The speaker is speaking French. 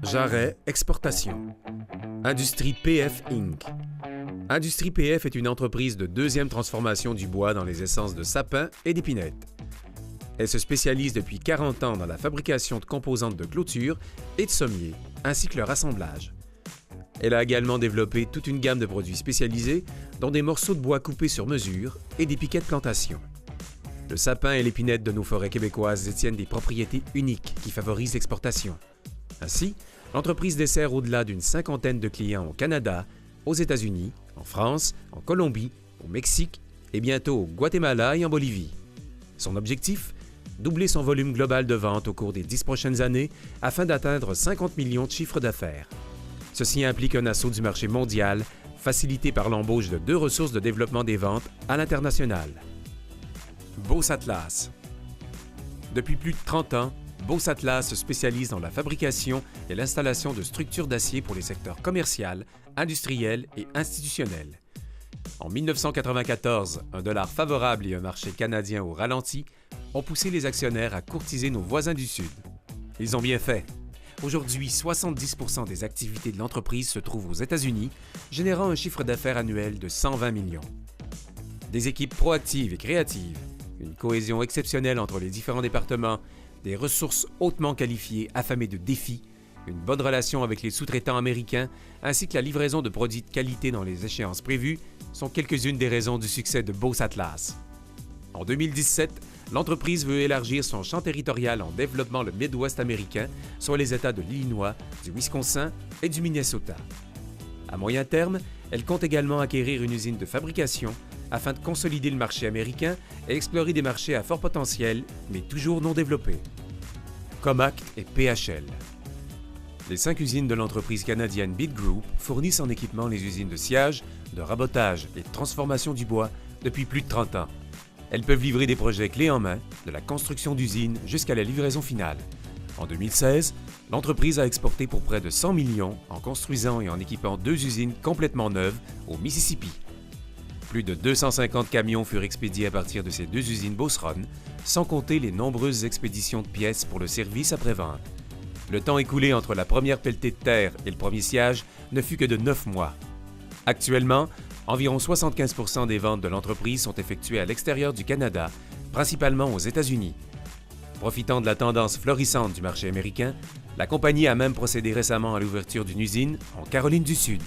Jarret Exportation. Industrie PF Inc. Industrie PF est une entreprise de deuxième transformation du bois dans les essences de sapin et d'épinette. Elle se spécialise depuis 40 ans dans la fabrication de composantes de clôture et de sommiers, ainsi que leur assemblage. Elle a également développé toute une gamme de produits spécialisés, dont des morceaux de bois coupés sur mesure et des piquets de plantation. Le sapin et l'épinette de nos forêts québécoises détiennent des propriétés uniques qui favorisent l'exportation. Ainsi, l'entreprise dessert au-delà d'une cinquantaine de clients au Canada, aux États-Unis, en France, en Colombie, au Mexique et bientôt au Guatemala et en Bolivie. Son objectif ? Doubler son volume global de vente au cours des 10 prochaines années afin d'atteindre 50 millions de chiffres d'affaires. Ceci implique un assaut du marché mondial, facilité par l'embauche de 2 ressources de développement des ventes à l'international. Beauce Atlas. Depuis plus de 30 ans, Beauce Atlas se spécialise dans la fabrication et l'installation de structures d'acier pour les secteurs commercial, industriel et institutionnel. En 1994, un dollar favorable et un marché canadien au ralenti ont poussé les actionnaires à courtiser nos voisins du Sud. Ils ont bien fait. Aujourd'hui, 70% des activités de l'entreprise se trouvent aux États-Unis, générant un chiffre d'affaires annuel de 120 millions. Des équipes proactives et créatives, une cohésion exceptionnelle entre les différents départements, des ressources hautement qualifiées affamées de défis, une bonne relation avec les sous-traitants américains, ainsi que la livraison de produits de qualité dans les échéances prévues, sont quelques-unes des raisons du succès de Beauce Atlas. En 2017, l'entreprise veut élargir son champ territorial en développant le Midwest américain, soit les États de l'Illinois, du Wisconsin et du Minnesota. À moyen terme, elle compte également acquérir une usine de fabrication afin de consolider le marché américain et explorer des marchés à fort potentiel, mais toujours non développés. Comac et PHL. Les 5 usines de l'entreprise canadienne Beat Group fournissent en équipement les usines de sciage, de rabotage et de transformation du bois depuis plus de 30 ans. Elles peuvent livrer des projets clés en main, de la construction d'usines jusqu'à la livraison finale. En 2016, l'entreprise a exporté pour près de 100 millions en construisant et en équipant 2 usines complètement neuves au Mississippi. Plus de 250 camions furent expédiés à partir de ces 2 usines Beauceronne, sans compter les nombreuses expéditions de pièces pour le service après-vente. Le temps écoulé entre la première pelletée de terre et le premier sciage ne fut que de 9 mois. Actuellement, environ 75% des ventes de l'entreprise sont effectuées à l'extérieur du Canada, principalement aux États-Unis. Profitant de la tendance florissante du marché américain, la compagnie a même procédé récemment à l'ouverture d'une usine en Caroline du Sud.